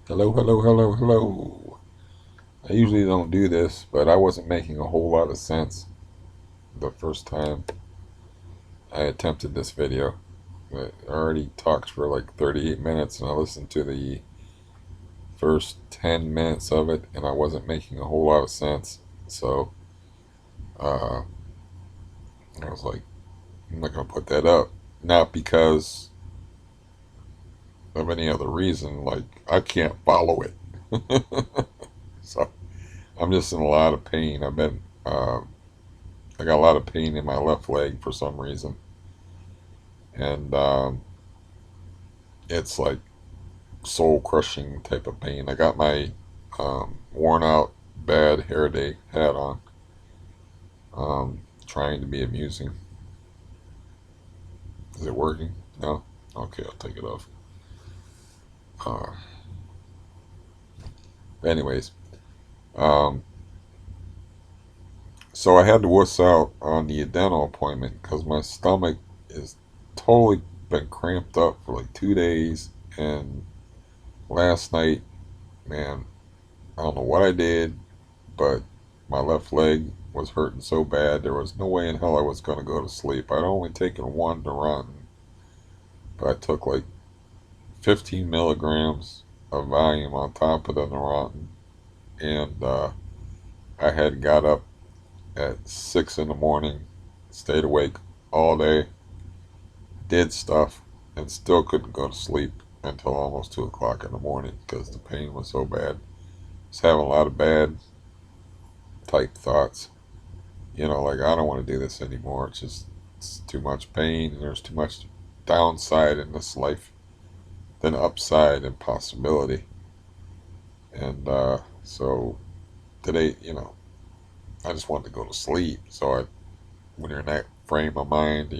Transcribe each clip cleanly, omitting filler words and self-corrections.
Hello, hello, hello, hello. I usually don't do this, but I wasn't making a whole lot of sense the first time I attempted this video. I already talked for like 38 minutes and I listened to the first 10 minutes of it and I wasn't making a whole lot of sense. So uh, I was like, I'm not going to put that up. Not because of any other reason, like I can't follow it. So I'm just in a lot of pain. I got a lot of pain in my left leg for some reason, and it's like soul crushing type of pain. I got my worn out bad hair day hat on, trying to be amusing. Is it working? No. Okay, I'll take it off. Uh, anyways, um, so I had to wuss out on the dental appointment because my stomach is totally been cramped up for like 2 days, and last night, man, I don't know what I did, but my left leg was hurting so bad there was no way in hell I was going to go to sleep. I'd only taken one to run, but I took like 15 milligrams of Valium on top of the Neurontin, and I had got up at 6 in the morning, stayed awake all day, did stuff, and still couldn't go to sleep until almost 2 o'clock in the morning because the pain was so bad. I was having a lot of bad type thoughts. Like I don't want to do this anymore. It's too much pain and there's too much downside in this life than upside and possibility. And so today, I just wanted to go to sleep. When you're in that frame of mind,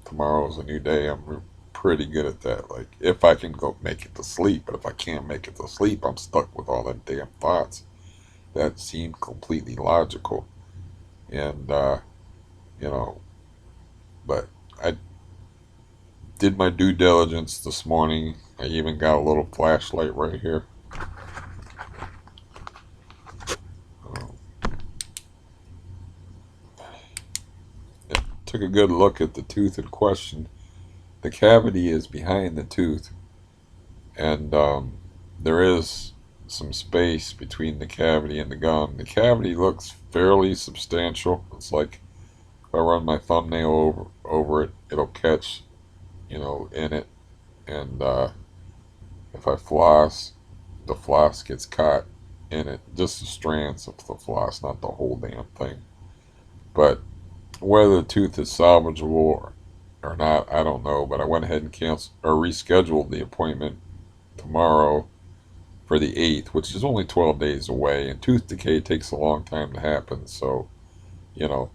tomorrow's a new day. I'm pretty good at that. Like if I can go make it to sleep, but if I can't make it to sleep, I'm stuck with all that damn thoughts that seem completely logical. And you know, but I did my due diligence this morning. I even got a little flashlight right here. Um, Took a good look at the tooth in question. The cavity is behind the tooth, and there is some space between the cavity and the gum. The cavity looks fairly substantial. It's like if I run my thumbnail over it, it'll catch, in it. And if I floss, the floss gets caught in it. Just the strands of the floss, not the whole damn thing. But whether the tooth is salvageable or not, I don't know. But I went ahead and canceled or rescheduled the appointment tomorrow for the 8th, which is only 12 days away. And tooth decay takes a long time to happen. So, you know,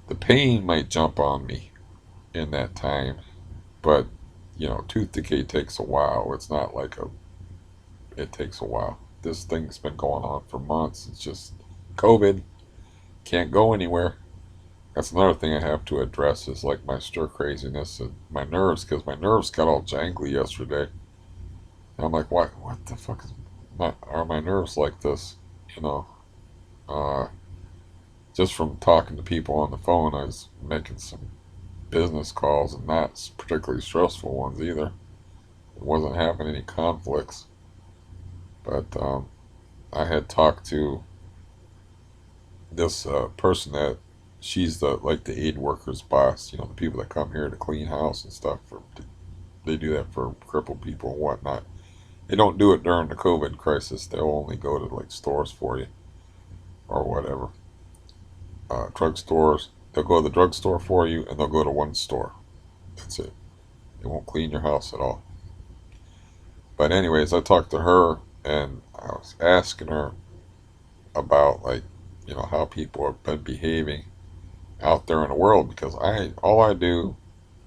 the pain might jump on me in that time. But, tooth decay takes a while. It's not like it takes a while. This thing's been going on for months. It's just COVID. Can't go anywhere. That's another thing I have to address is like my stir craziness and my nerves because my nerves got all jangly yesterday. And I'm like, what the fuck are my nerves like this? You know, uh, just from talking to people on the phone, I was making some business calls and not particularly stressful ones either. It wasn't having any conflicts, but I had talked to this person that she's the like the aid workers boss. The people that come here to clean house and stuff. They do that for crippled people and whatnot. They don't do it during the COVID crisis. They'll only go to like stores for you or whatever. Drugstores. They'll go to the drugstore for you and they'll go to one store. That's it. They won't clean your house at all. But anyways, I talked to her and I was asking her about like how people have been behaving out there in the world because I all I do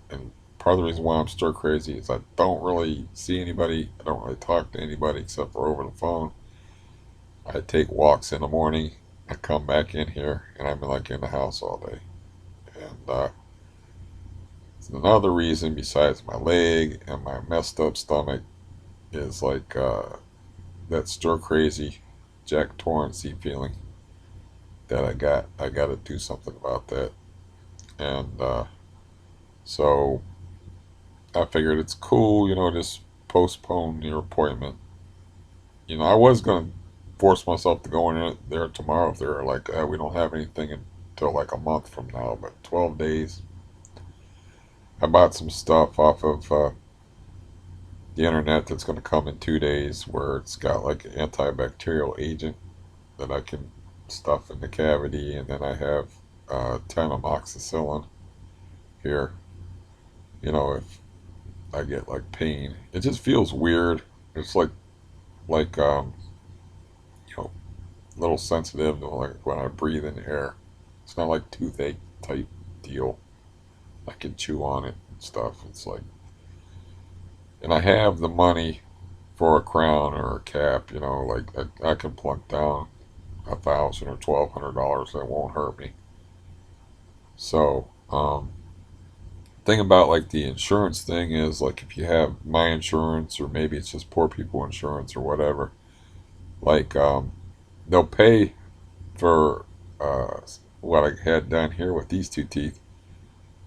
and part of the reason why I'm stir crazy is I don't really see anybody. I don't really talk to anybody except for over the phone. I take walks in the morning. I come back in here and I'm like in the house all day. And another reason besides my leg and my messed up stomach is like that stir crazy Jack Torrance-y feeling that I got. I got to do something about that. And so I figured it's cool, just postpone your appointment. I was going to force myself to go in there tomorrow if they're like, we don't have anything until like a month from now, but 12 days. I bought some stuff off of the internet that's going to come in 2 days where it's got like an antibacterial agent that I can stuff in the cavity, and then I have 10 amoxicillin here. If I get like pain, it just feels weird. It's like you know a little sensitive to like when I breathe in air. It's not like toothache type deal. I can chew on it and stuff. It's like, and I have the money for a crown or a cap. Like I can plunk down $1,000 or $1,200. That won't hurt me. So, thing about like the insurance thing is like if you have my insurance or maybe it's just poor people insurance or whatever, like they'll pay for uh, what I had done here with these two teeth,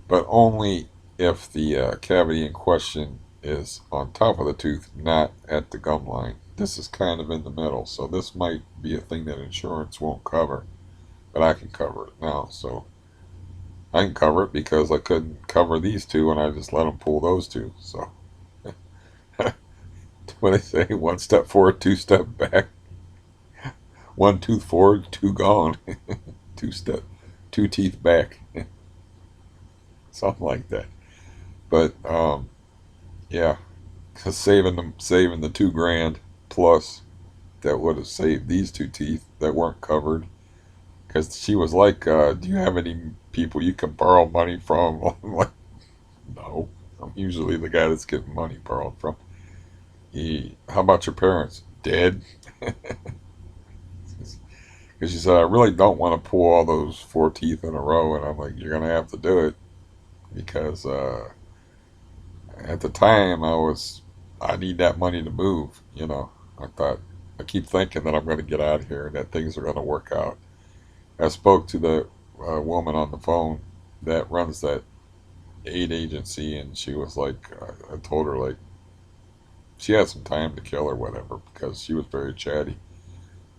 but only if the cavity in question is on top of the tooth, not at the gum line. This is kind of in the middle, so this might be a thing that insurance won't cover, but I can cover it now. So I can cover it because I couldn't cover these two, and I just let them pull those two. So what they say, one step forward, two step back, one tooth forward, two gone, two step, two teeth back, something like that. But yeah, because saving the 2 grand plus that would have saved these two teeth that weren't covered. Because she was like, "Do you have any people you can borrow money from?" I'm like, "No, I'm usually the guy that's getting money borrowed from." How about your parents? Dead? Because she said, "I really don't want to pull all those four teeth in a row," and I'm like, "You're gonna have to do it because at the time I need that money to move. I thought I keep thinking that I'm going to get out of here and that things are going to work out. I spoke to the woman on the phone that runs that aid agency, and she was like, I told her like she had some time to kill or whatever because she was very chatty.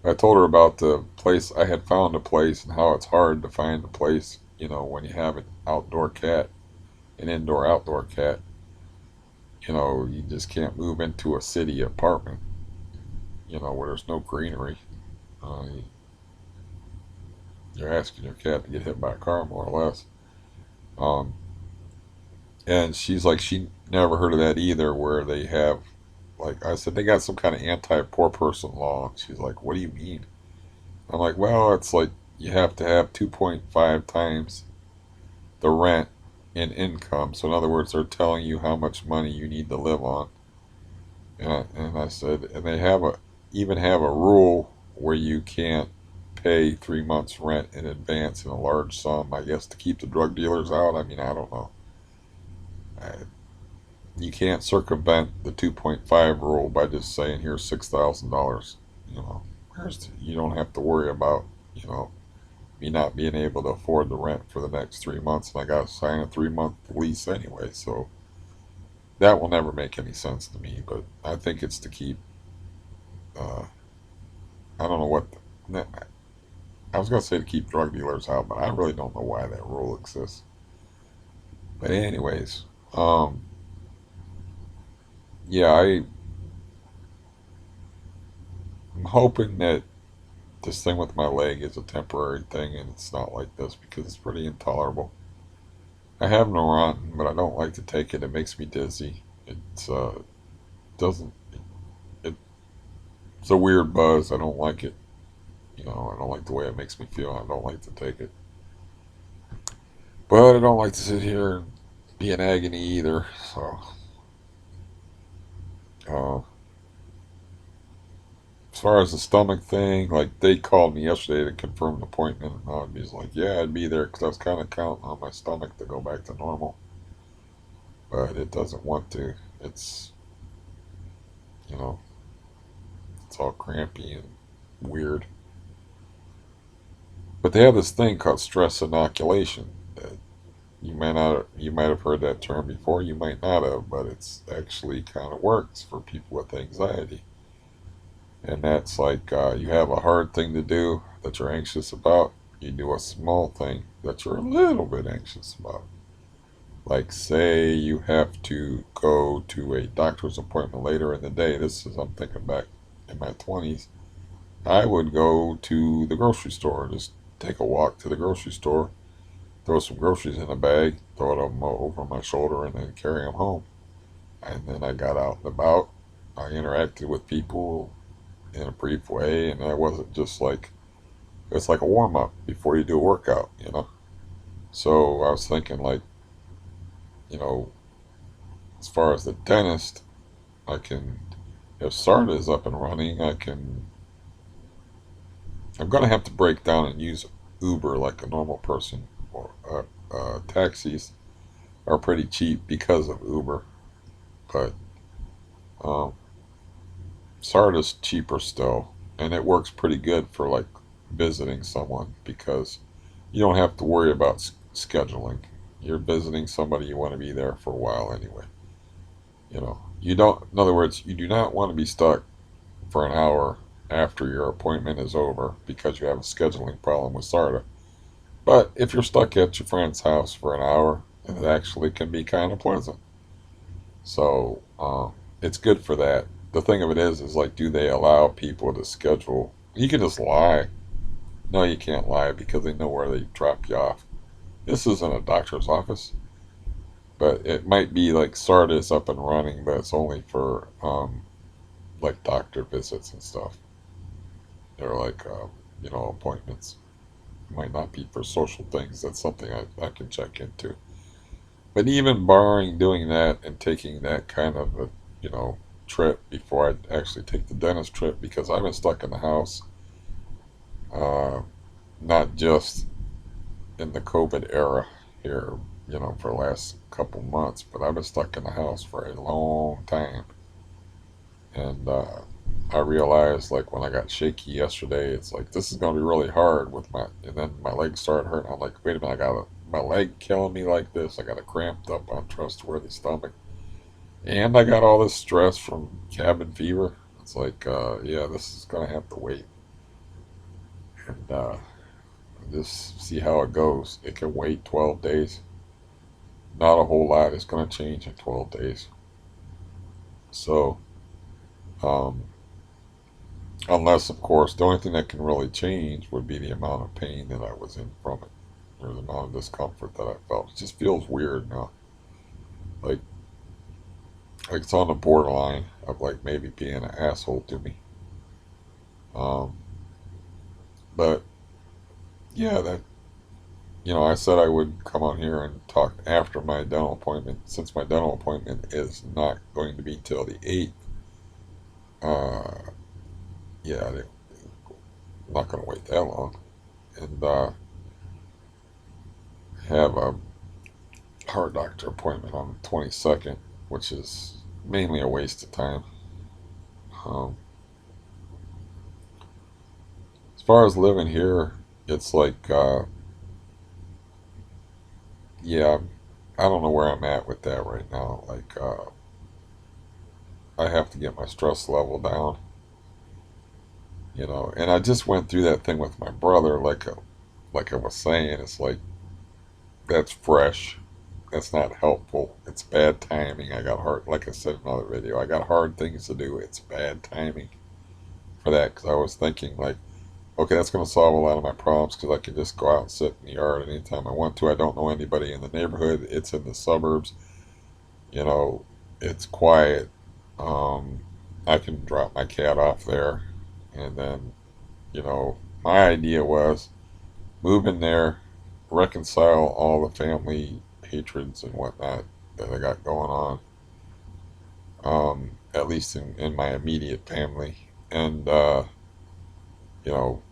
I told her about the place. I had found a place and how it's hard to find a place, when you have an outdoor cat, an indoor outdoor cat. You just can't move into a city apartment, where there's no greenery. Uh, you're asking your cat to get hit by a car, more or less. Um, and she's like, she never heard of that either, where they have, like, I said, they got some kind of anti poor person law. She's like, what do you mean? I'm like, well, it's like you have to have 2.5 times the rent in income. So, in other words, they're telling you how much money you need to live on. And I said, and they even have a rule where you can't pay 3 months rent in advance in a large sum. I guess to keep the drug dealers out. I mean, I don't know. I, you can't circumvent the 2.5 rule by just saying here's $6,000. You know, you don't have to worry about me not being able to afford the rent for the next 3 months, and I got to sign a 3 month lease anyway. So that will never make any sense to me. But I think it's to keep. Uh, I don't know what. I was gonna say to keep drug dealers out, but I really don't know why that rule exists. But anyways, um, yeah, I'm hoping that this thing with my leg is a temporary thing and it's not like this because it's pretty intolerable. I have Neurontin, but I don't like to take it. It makes me dizzy. It's doesn't. It, it's a weird buzz. I don't like it. I don't like the way it makes me feel. I don't like to take it. But I don't like to sit here and be in agony either. So, uh, as far as the stomach thing, like they called me yesterday to confirm an appointment, and I was like, "Yeah, I'd be there," because I was kind of counting on my stomach to go back to normal, but it doesn't want to. It's you know, it's gets all crampy and weird. But they have this thing called stress inoculation. You might have heard that term before, you might not have, but it's actually kind of works for people with anxiety. And that's like you have a hard thing to do that you're anxious about. You do a small thing that you're a little bit anxious about. Like, say you have to go to a doctor's appointment later in the day. This is, I'm thinking back in my 20s. I would go to the grocery store, just take a walk to the grocery store, throw some groceries in a bag, throw them over my shoulder, and then carry them home. And then I got out and about. I interacted with people in a brief way, and I wasn't just like, it's like a warm up before you do a workout, you know? So I was thinking, like, you know, as far as the dentist, I can, if SARTA is up and running, I'm going to have to break down and use Uber like a normal person. Or taxis are pretty cheap because of Uber, but um, SARTA's cheaper still, and it works pretty good for like visiting someone because you don't have to worry about scheduling. You're visiting somebody, you want to be there for a while anyway. You know, you don't, in other words, you do not want to be stuck for an hour after your appointment is over because you have a scheduling problem with SARTA. But if you're stuck at your friend's house for an hour, it actually can be kind of pleasant. So it's good for that. The thing of it is like, do they allow people to schedule? You can just lie. No, you can't lie because they know where they drop you off. This isn't a doctor's office, but it might be like SARTA is up and running, but it's only for like doctor visits and stuff. They're like, appointments. It might not be for social things. That's something I can check into. But even barring doing that and taking that kind of a, you know, trip before I actually take the dentist trip, because I've been stuck in the house, uh, not just in the COVID era here, for the last couple months, but I've been stuck in the house for a long time. And I realized, like, when I got shaky yesterday, it's like, this is going to be really hard with and then my legs started hurting. I'm like, wait a minute, my leg killing me like this. I got a cramped up, untrustworthy stomach. And I got all this stress from cabin fever. It's like, yeah, this is going to have to wait. And just see how it goes. It can wait 12 days. Not a whole lot is going to change in 12 days. So, um, unless, of course, the only thing that can really change would be the amount of pain that I was in from it, or the amount of discomfort that I felt. It just feels weird now. Like, like it's on the borderline of like maybe being an asshole to me. Um, but yeah, I said I would come on here and talk after my dental appointment, since my dental appointment is not going to be till the 8th. Uh, yeah, I'm not going to wait that long. And have a heart doctor appointment on the 22nd, which is mainly a waste of time. Um, as far as living here, it's like, yeah, I don't know where I'm at with that right now. Like, I have to get my stress level down, and I just went through that thing with my brother, like I was saying, it's like, that's fresh. That's not helpful. It's bad timing. I got hard, like I said in another video, I got hard things to do. It's bad timing for that because I was thinking, like, okay, that's going to solve a lot of my problems because I can just go out and sit in the yard anytime I want to. I don't know anybody in the neighborhood. It's in the suburbs. You know, it's quiet. Um, I can drop my cat off there. And then, my idea was move in there, reconcile all the family hatreds and whatnot that I got going on, at least in my immediate family. And, you know,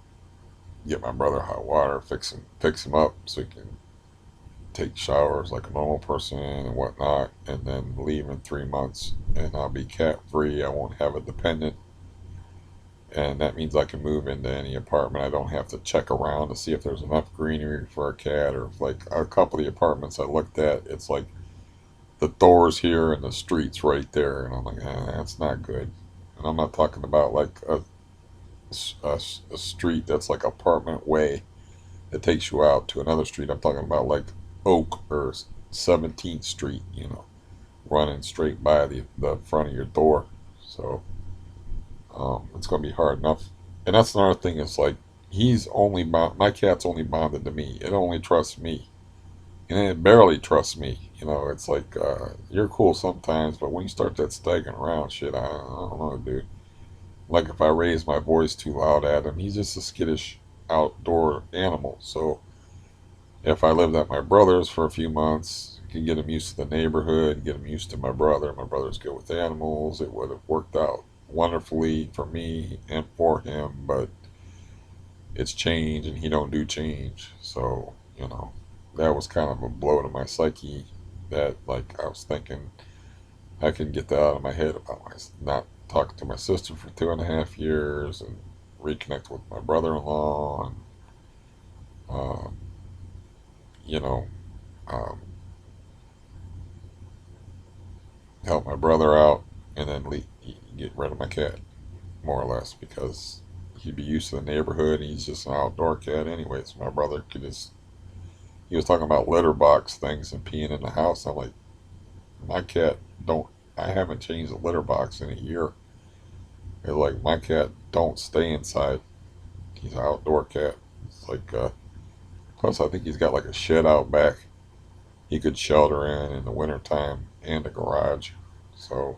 get my brother hot water, fix him up so he can take showers like a normal person and whatnot, and then leave in 3 months, and I'll be cat free. I won't have a dependent, and that means I can move into any apartment. I don't have to check around to see if there's enough greenery for a cat. Or like a couple of the apartments I looked at, it's like the doors here and the streets right there, and I'm like, that's not good. And I'm not talking about like a street that's like apartment way that takes you out to another street. I'm talking about like Oak or 17th Street, running straight by the front of your door. So it's going to be hard enough. And that's another thing. Is like my cat's only bonded to me. It only trusts me, and it barely trusts me. It's like you're cool sometimes, but when you start that staggering around shit, I don't know, dude. Like if I raise my voice too loud at him, he's just a skittish outdoor animal. So if I lived at my brother's for a few months, I could get him used to the neighborhood, get him used to my brother. My brother's good with animals. It would have worked out wonderfully for me and for him, but it's change and he don't do change. So, that was kind of a blow to my psyche that like I was thinking I can get that out of my head about my not talking to my sister for 2.5 years and reconnect with my brother-in-law and um, you know um, help my brother out and then get rid of my cat more or less because he'd be used to the neighborhood. He's just an outdoor cat anyways. My brother could just he was talking about litter box things and peeing in the house. I'm like, my cat don't. I haven't changed the litter box in a year. It's like my cat don't stay inside. He's an outdoor cat. It's like plus I think he's got like a shed out back he could shelter in the wintertime and a garage. So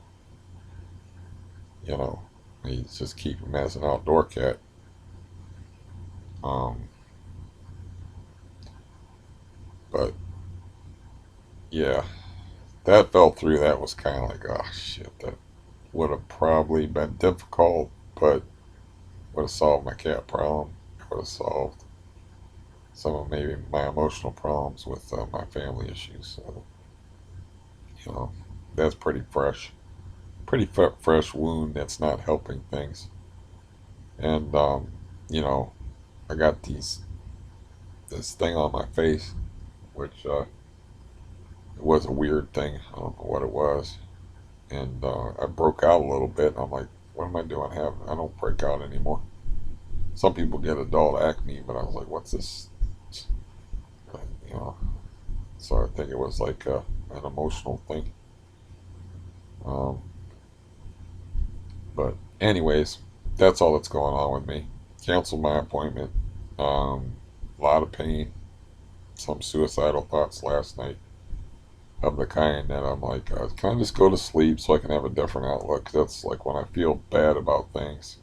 you know he's just keep him as an outdoor cat. Um, but yeah, that fell through. That was kind of like, oh shit, that would have probably been difficult, but would have solved my cat problem. It would have solved some of maybe my emotional problems with my family issues. So, you know, that's pretty fresh wound that's not helping things. And, you know, I got this thing on my face, which it was a weird thing. I don't know what it was. And I broke out a little bit. And I'm like, what am I doing? I don't break out anymore. Some people get adult acne, but I was like, what's this? You know, so I think it was like an emotional thing. Um, but anyways, that's all that's going on with me. Canceled my appointment. Um, a lot of pain. Some suicidal thoughts last night of the kind that I'm like, can I just go to sleep so I can have a different outlook? That's like when I feel bad about things.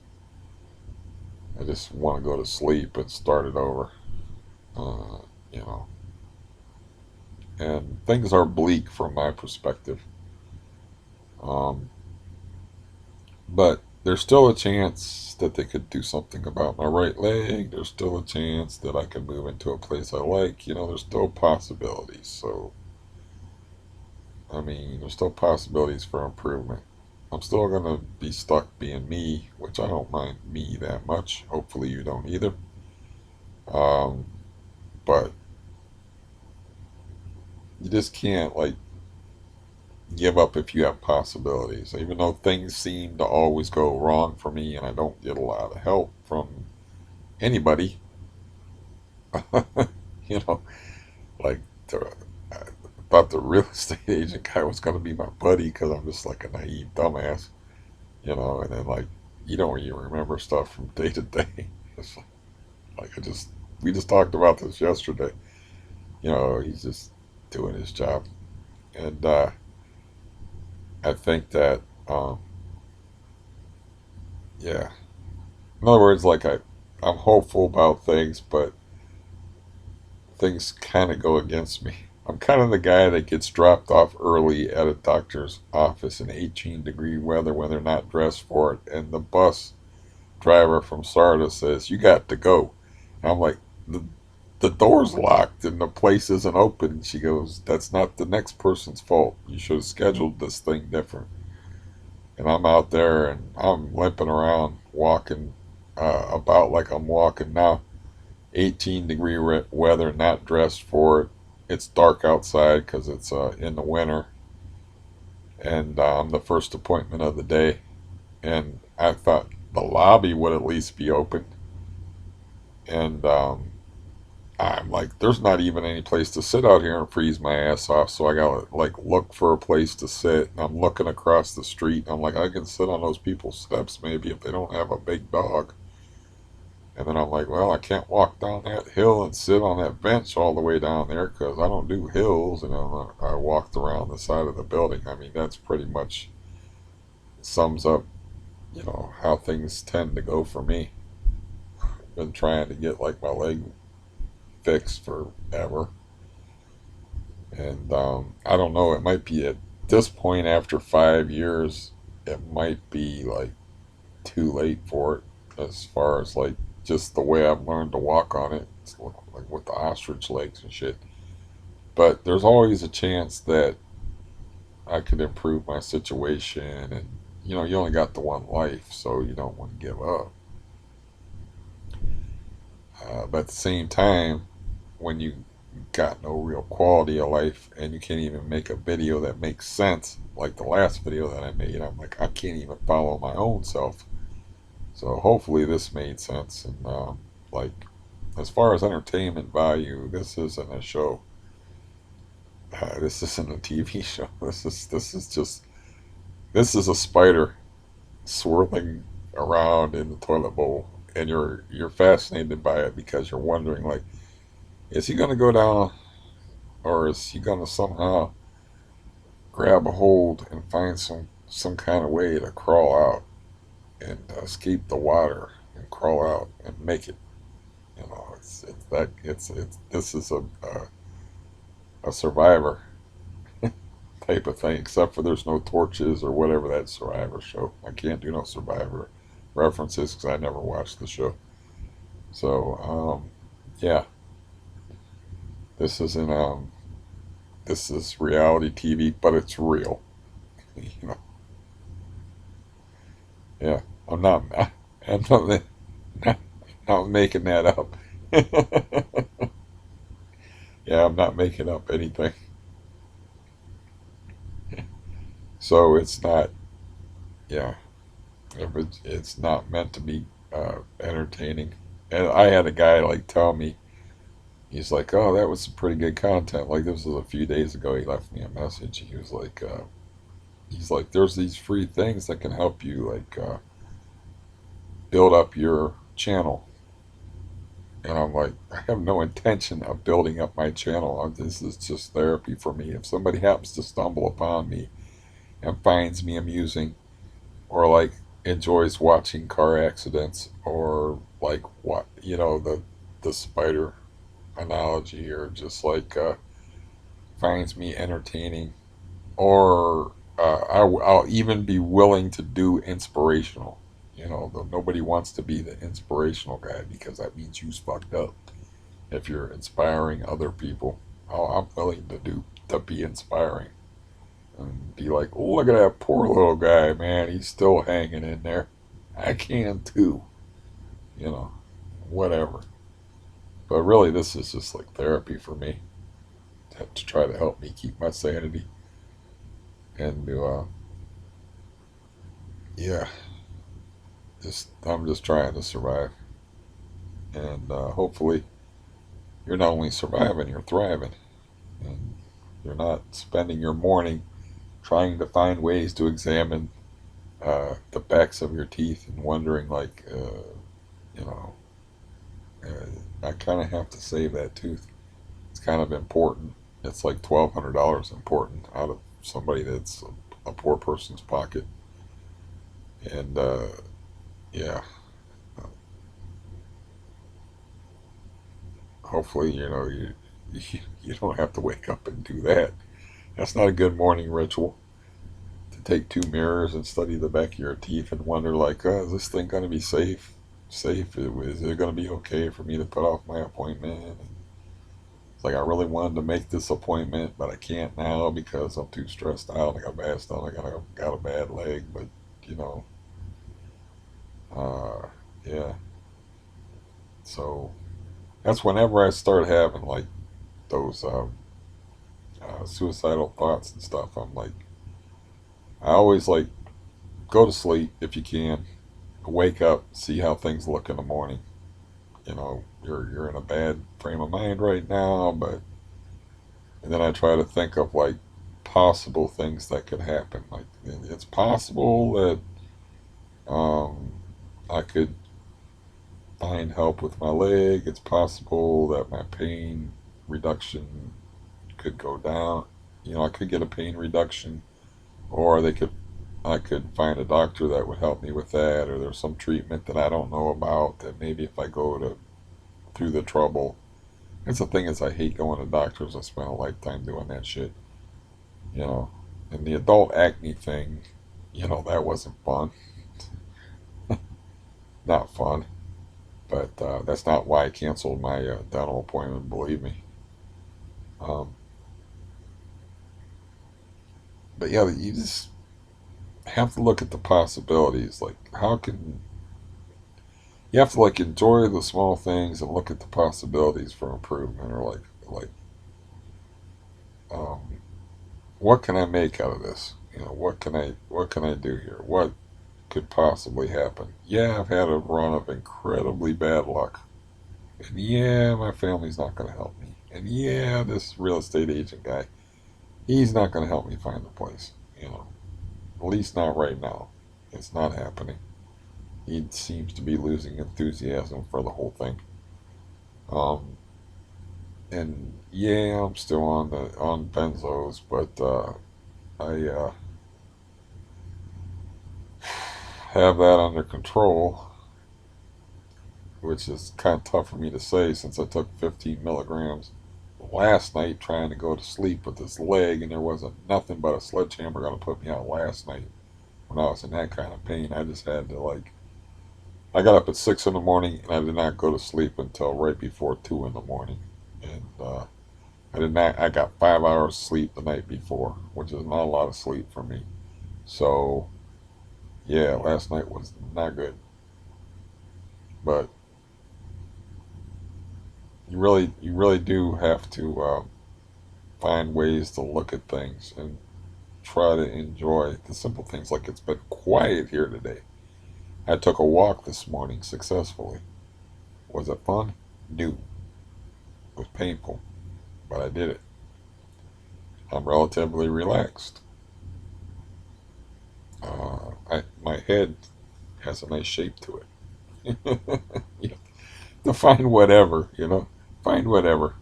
I just want to go to sleep and start it over. Uh, you know, and things are bleak from my perspective. Um, but there's still a chance that they could do something about my right leg. There's still a chance that I could move into a place I like. There's still possibilities. So, I mean, there's still possibilities for improvement. I'm still going to be stuck being me, which I don't mind me that much. Hopefully, you don't either. Um, but you just can't, like, give up if you have possibilities. Even though things seem to always go wrong for me and I don't get a lot of help from anybody, you know, like I thought the real estate agent guy was going to be my buddy because I'm just like a naive dumbass, and then like you don't even remember stuff from day to day. It's like we just talked about this yesterday. He's just doing his job, and I think that yeah. In other words, like I'm hopeful about things, but things kind of go against me. I'm kind of the guy that gets dropped off early at a doctor's office in 18-degree weather when they're not dressed for it, and the bus driver from Sardis says, "You got to go." And I'm like, the door's locked and the place isn't open. And she goes, "That's not the next person's fault. You should have scheduled this thing different." And I'm out there and I'm limping around, walking about like I'm walking now. 18-degree weather, not dressed for it. It's dark outside because it's in the winter, and I'm the first appointment of the day. And I thought the lobby would at least be open, and I'm like, there's not even any place to sit out here and freeze my ass off. So I gotta like look for a place to sit. And I'm looking across the street. I'm like, I can sit on those people's steps maybe if they don't have a big dog. And then I'm like, well, I can't walk down that hill and sit on that bench all the way down there because I don't do hills. And then I walked around the side of the building. I mean, that's pretty much sums up, how things tend to go for me. Been trying to get like my leg fixed forever. And I don't know, it might be at this point after 5 years, it might be like too late for it as far as like just the way I've learned to walk on it. It's like with the ostrich legs and shit. But there's always a chance that I could improve my situation, and you only got the one life, so you don't want to give up. But at the same time, when you got no real quality of life and you can't even make a video that makes sense, like the last video that I made, I'm like, I can't even follow my own self. So hopefully this made sense. And like, as far as entertainment value, this isn't a show. This isn't a TV show. This is a spider swirling around in the toilet bowl, and you're fascinated by it because you're wondering like, is he gonna go down, or is he gonna somehow grab a hold and find some kind of way to crawl out and escape the water and crawl out and make it. It's this is a survivor type of thing. Except for there's no torches or whatever that Survivor show. I can't do no Survivor references because I never watched the show. So yeah, this isn't this is reality TV, but it's real. You know, yeah. I'm not. I'm not making that up. Yeah, I'm not making up anything. So it's not. Yeah, if it's not meant to be entertaining. And I had a guy like tell me, he's like, "Oh, that was some pretty good content." Like this was a few days ago. He left me a message. He was like, "There's these free things that can help you like build up your channel." And I'm like, I have no intention of building up my channel. This is just therapy for me. If somebody happens to stumble upon me and finds me amusing, or like enjoys watching car accidents, or like what the spider analogy, or just like finds me entertaining, or I'll even be willing to do inspirational. Though nobody wants to be the inspirational guy because that means you's fucked up. If you're inspiring other people, oh, I'm willing to be inspiring and be like, oh, look at that poor little guy, man. He's still hanging in there. I can too. You know, whatever. But really, this is just like therapy for me to try to help me keep my sanity and to, yeah, I'm just trying to survive. And hopefully, you're not only surviving, you're thriving. And you're not spending your morning trying to find ways to examine the backs of your teeth and wondering, like, you know, I kind of have to save that tooth. It's kind of important. It's like $1,200 important out of somebody that's a poor person's pocket. And yeah, hopefully, you don't have to wake up and do that. That's not a good morning ritual. To take two mirrors and study the back of your teeth and wonder, like, is this thing going to be safe? Safe? Is it going to be okay for me to put off my appointment? It's like I really wanted to make this appointment, but I can't now because I'm too stressed out. I got a bad stomach. I got a bad leg. But you know, uh, yeah. That's whenever I start having like those suicidal thoughts and stuff. I'm like, I always like go to sleep if you can, wake up, see how things look in the morning. You know, you're in a bad frame of mind right now, but and then I try to think of like possible things that could happen. Like it's possible that um, I could find help with my leg. It's possible that my pain reduction could go down. You know, I could get a pain reduction, or they could I could find a doctor that would help me with that, or there's some treatment that I don't know about that maybe if I go to through the trouble. That's the thing is I hate going to doctors. I spent a lifetime doing that shit, you know. And the adult acne thing, you know, that wasn't fun. Not fun. But that's not why I canceled my dental appointment, believe me. Um, but yeah, you just have to look at the possibilities. Like, how can you have to like enjoy the small things and look at the possibilities for improvement, or like um, what can I make out of this? You know, what can I do here? What could possibly happen? Yeah, I've had a run of incredibly bad luck, and yeah, my family's not going to help me, and yeah, this real estate agent guy, he's not going to help me find the place. You know, at least not right now. It's not happening. He seems to be losing enthusiasm for the whole thing. Um, and yeah, I'm still on benzos, but I have that under control, which is kind of tough for me to say since I took 15 milligrams last night trying to go to sleep with this leg, and there wasn't nothing but a sledgehammer going to put me out last night when I was in that kind of pain. I just had to like. I got up at 6 in the morning and I did not go to sleep until right before 2 in the morning, and I did not. I got 5 hours sleep the night before, which is not a lot of sleep for me. So yeah, last night was not good. But you really do have to find ways to look at things and try to enjoy the simple things. Like it's been quiet here today. I took a walk this morning successfully. Was it fun? No, it was painful, but I did it. I'm relatively relaxed. My head has a nice shape to it. You know, to find whatever, you know, find whatever.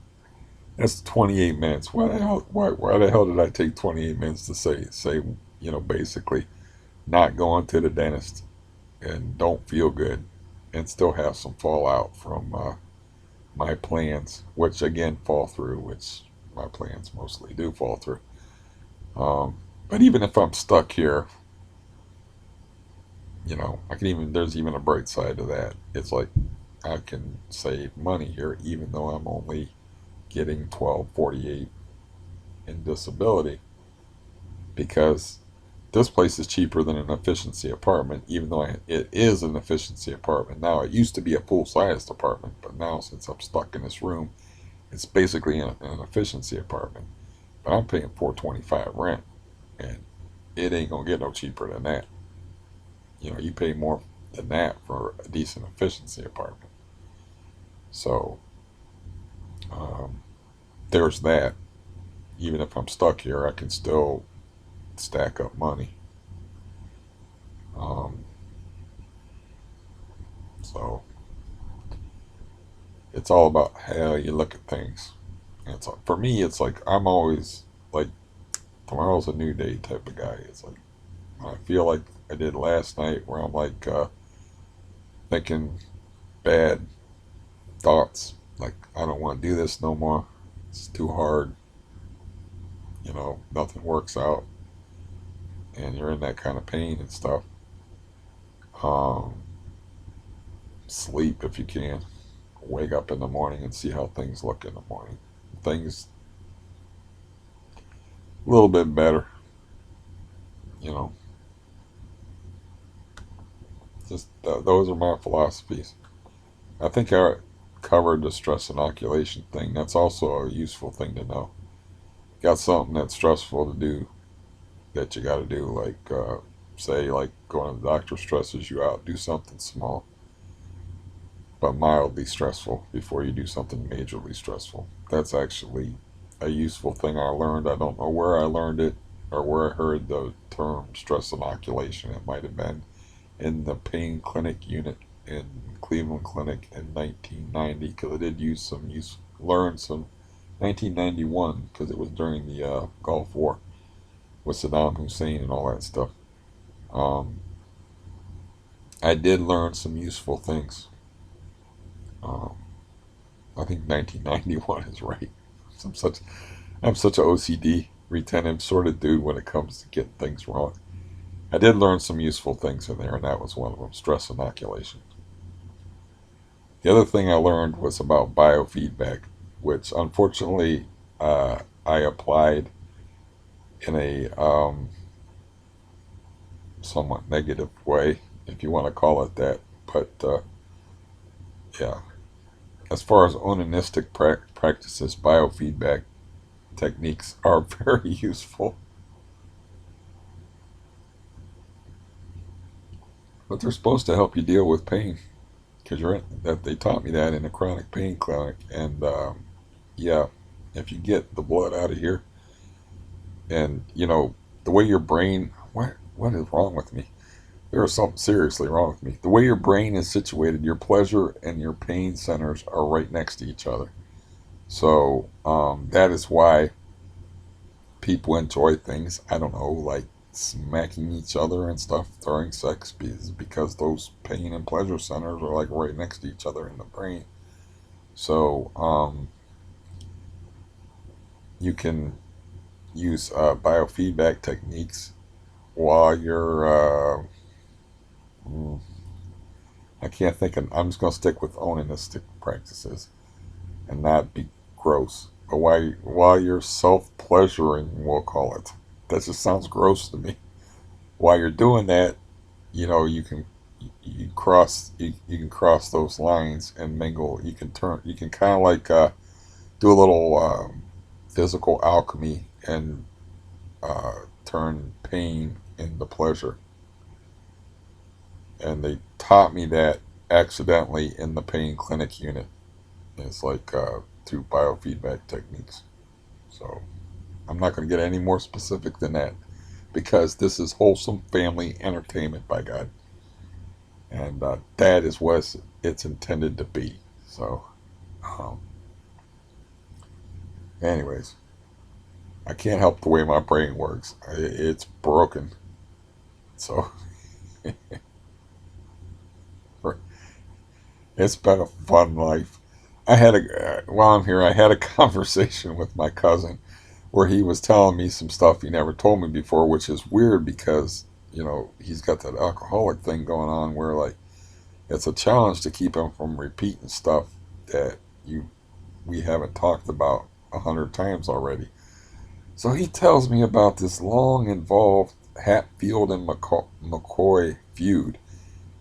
That's 28 minutes. Why the hell? Why the hell did I take 28 minutes to say you know basically not going to the dentist and don't feel good and still have some fallout from my plans, which again fall through, which my plans mostly do fall through. Um, but even if I'm stuck here, you know, I can even there's even a bright side to that. It's like I can save money here, even though I'm only getting 12.48 in disability, because this place is cheaper than an efficiency apartment, even though it is an efficiency apartment now. It used to be a full-sized apartment, but now since I'm stuck in this room, it's basically an efficiency apartment. But I'm paying 425 rent, and it ain't gonna get no cheaper than that. You know, you pay more than that for a decent efficiency apartment. So um, there's that. Even if I'm stuck here, I can still stack up money. Um, so it's all about how you look at things. And it's for me, it's like I'm always like tomorrow's a new day type of guy. It's like I feel like I did last night, where I'm like thinking bad thoughts, like I don't want to do this no more. It's too hard. You know, nothing works out, and you're in that kind of pain and stuff. Um, Sleep if you can. Wake up in the morning and see how things look in the morning. Things a little bit better, you know. Just those are my philosophies. I think covered the stress inoculation thing. That's also a useful thing to know. Got something that's stressful to do that you got to do, like say like going to the doctor stresses you out. Do something small but mildly stressful before you do something majorly stressful. That's actually a useful thing I learned. I don't know where I learned it or where I heard the term stress inoculation. It might have been in the pain clinic unit in Cleveland Clinic in 1990, because I did learn some 1991, because it was during the Gulf War with Saddam Hussein and all that stuff. Um, I did learn some useful things. Um, I think 1991 is right. I'm such I'm such a OCD retentive sort of dude when it comes to getting things wrong. I did learn some useful things in there, and that was one of them: stress inoculation. The other thing I learned was about biofeedback, which unfortunately I applied in a somewhat negative way, if you want to call it that. But yeah, as far as onanistic practices, biofeedback techniques are very useful, but they're supposed to help you deal with pain. Because that they taught me that in a chronic pain clinic, and yeah, if you get the blood out of here, and the way your brain, what is wrong with me? There is something seriously wrong with me. The way your brain is situated, your pleasure and your pain centers are right next to each other. So that is why people enjoy things, I don't know, like smacking each other and stuff during sex, because those pain and pleasure centers are like right next to each other in the brain. So you can use biofeedback techniques while you're mm, I can't think of, I'm just going to stick with onanistic practices and not be gross. But while you're self-pleasuring, we'll call it. That just sounds gross to me. While you're doing that, you can cross those lines and mingle. You can kind of like do a little physical alchemy and turn pain into pleasure. And they taught me that accidentally in the pain clinic unit. It's like through biofeedback techniques. So I'm not going to get any more specific than that, because this is wholesome family entertainment, by God. And that is what it's intended to be. So, um, anyways, I can't help the way my brain works. It's broken. So, it's been a fun life. While I'm here, I had a conversation with my cousin where he was telling me some stuff he never told me before, which is weird because, he's got that alcoholic thing going on where, like, it's a challenge to keep him from repeating stuff that we haven't talked about 100 times already. So he tells me about this long involved Hatfield and McCoy feud.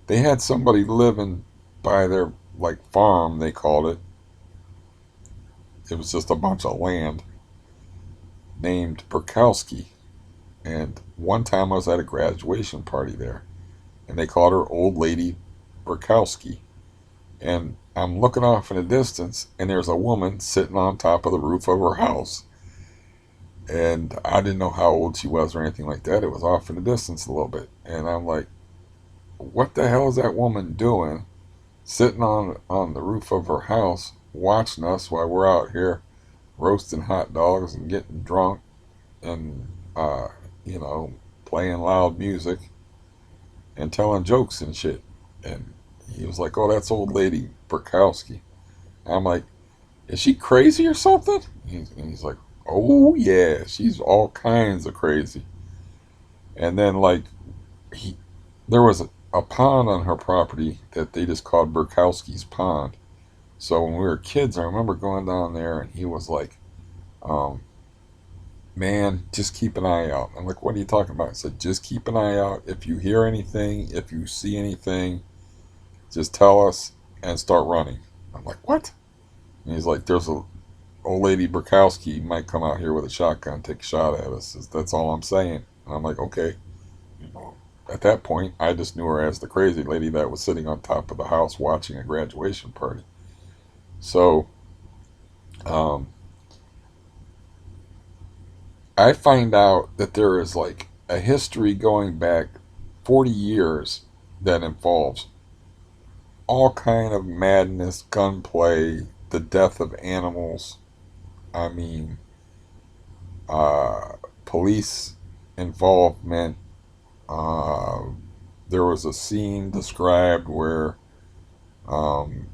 They had somebody living by their like farm, they called it. It was just a bunch of land, named Burkowski. And one time I was at a graduation party there, and they called her Old Lady Burkowski. And I'm looking off in the distance, and there's a woman sitting on top of the roof of her house. And I didn't know how old she was or anything like that. It was off in the distance a little bit. And I'm like, what the hell is that woman doing sitting on the roof of her house watching us while we're out here roasting hot dogs and getting drunk and, uh, you know, playing loud music and telling jokes and shit. And he was like, oh, that's Old Lady Burkowski. I'm like, is she crazy or something? And he's like, oh, yeah, she's all kinds of crazy. And then, like, he, there was a pond on her property that they just called Burkowski's Pond. So when we were kids, I remember going down there, and he was like, um, man, just keep an eye out. I'm like, what are you talking about? He said, just keep an eye out. If you hear anything, if you see anything, just tell us and start running. I'm like, what? And he's like, there's a old lady Burkowski might come out here with a shotgun and take a shot at us. That's all I'm saying. And I'm like, okay. You know, at that point, I just knew her as the crazy lady that was sitting on top of the house watching a graduation party. So um, I find out that there is like a history going back 40 years that involves all kind of madness, gunplay, the death of animals. I mean, uh, police involvement. Uh, there was a scene described where um,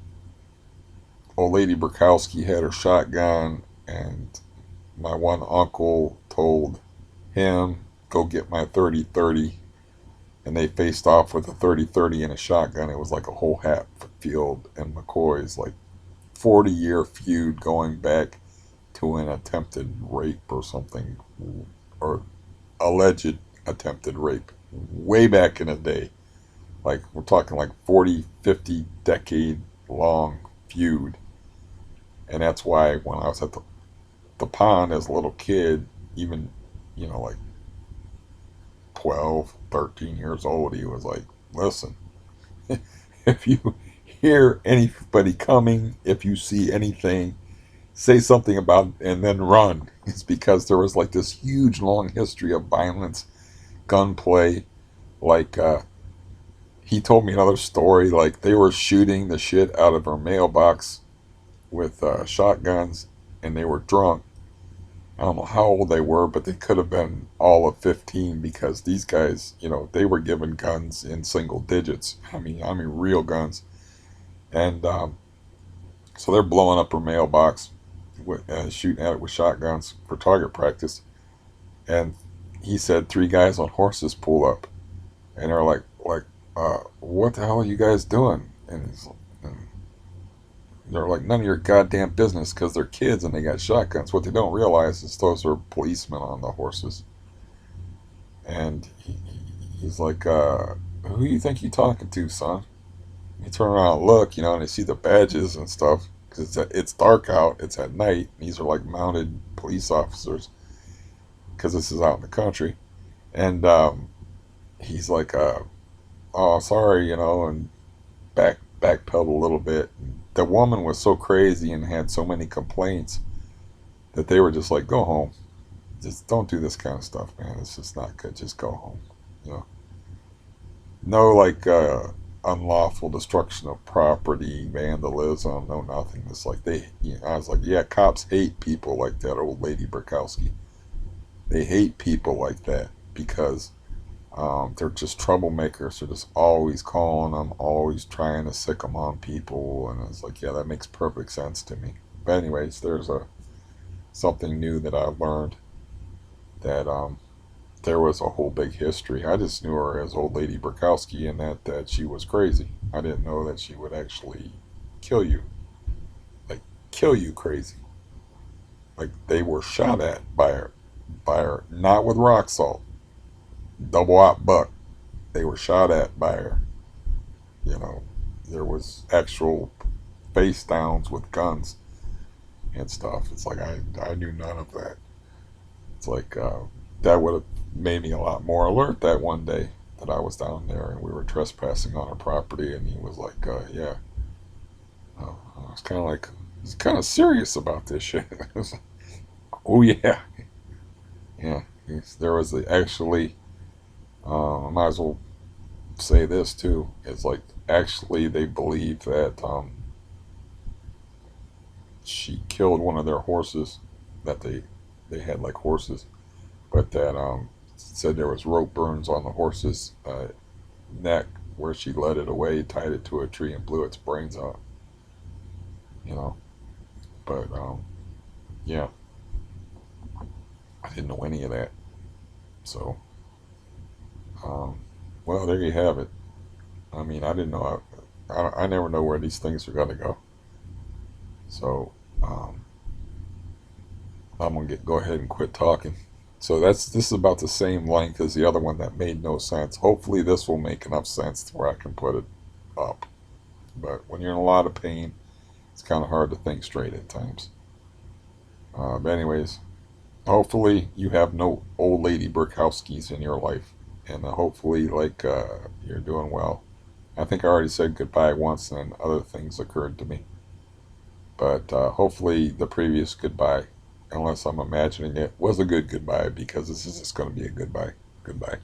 old lady Burkowski had her shotgun, and my one uncle told him, "Go get my 30-30," and they faced off with a 30-30 and a shotgun. It was like a whole Hatfield and McCoy's like 40-year feud going back to an attempted rape or something, or alleged attempted rape way back in the day. Like, we're talking like 40, 50 decade long feud. And that's why when I was at the pond as a little kid, even, like 12, 13 years old, he was like, listen, if you hear anybody coming, if you see anything, say something about it and then run. It's because there was like this huge long history of violence, gunplay. Like, he told me another story. Like, they were shooting the shit out of her mailbox with shotguns, and they were drunk. I don't know how old they were, but they could have been all of 15, because these guys, they were given guns in single digits. I mean, real guns. And so they're blowing up her mailbox, shooting at it with shotguns for target practice. And he said 3 guys on horses pull up, and they're like, what the hell are you guys doing? And they're like, none of your goddamn business, because they're kids and they got shotguns. What they don't realize is those are policemen on the horses. And he's like, who you think you talking to, son? You turn around and look, and they see the badges and stuff, because it's dark out, it's at night. And these are like mounted police officers, because this is out in the country. And he's like, oh, sorry, and backpedaled a little bit. The woman was so crazy and had so many complaints that they were just like, go home. Just don't do this kind of stuff, man. It's just not good. Just go home. You know, no like unlawful destruction of property, vandalism, no nothing. It's like I was like, yeah, cops hate people like that old lady Burkowski. They hate people like that because they're just troublemakers. They're just always calling them, always trying to sick them on people, and it's like, yeah, that makes perfect sense to me. But anyways, there's something new that I learned, that there was a whole big history. I just knew her as old lady Burkowski, and that she was crazy. I didn't know that she would actually kill you, like kill you crazy. Like, they were shot at by her, not with rock salt, double out buck. They were shot at by her. You know, there was actual face downs with guns and stuff. It's like I knew none of that. It's like that would have made me a lot more alert that one day that I was down there and we were trespassing on her property, and he was like, yeah. I was kind of like, he's kind of serious about this shit. Oh yeah, yeah. There was actually, I might as well say this too. It's like, actually they believe that she killed one of their horses, that they had like horses, but that said there was rope burns on the horse's neck where she led it away, tied it to a tree, and blew its brains out. You know, but yeah, I didn't know any of that. So, um, well, there you have it. I mean, I didn't know. I never know where these things are gonna go. So, um, I'm gonna go ahead and quit talking. So this is about the same length as the other one that made no sense. Hopefully, this will make enough sense to where I can put it up. But when you're in a lot of pain, It's kind of hard to think straight at times. But anyways, hopefully you have no old lady Burkowskis in your life, and hopefully you're doing well. I think I already said goodbye once, and other things occurred to me. But hopefully the previous goodbye, unless I'm imagining it, was a good goodbye, because this is just going to be a goodbye. Goodbye.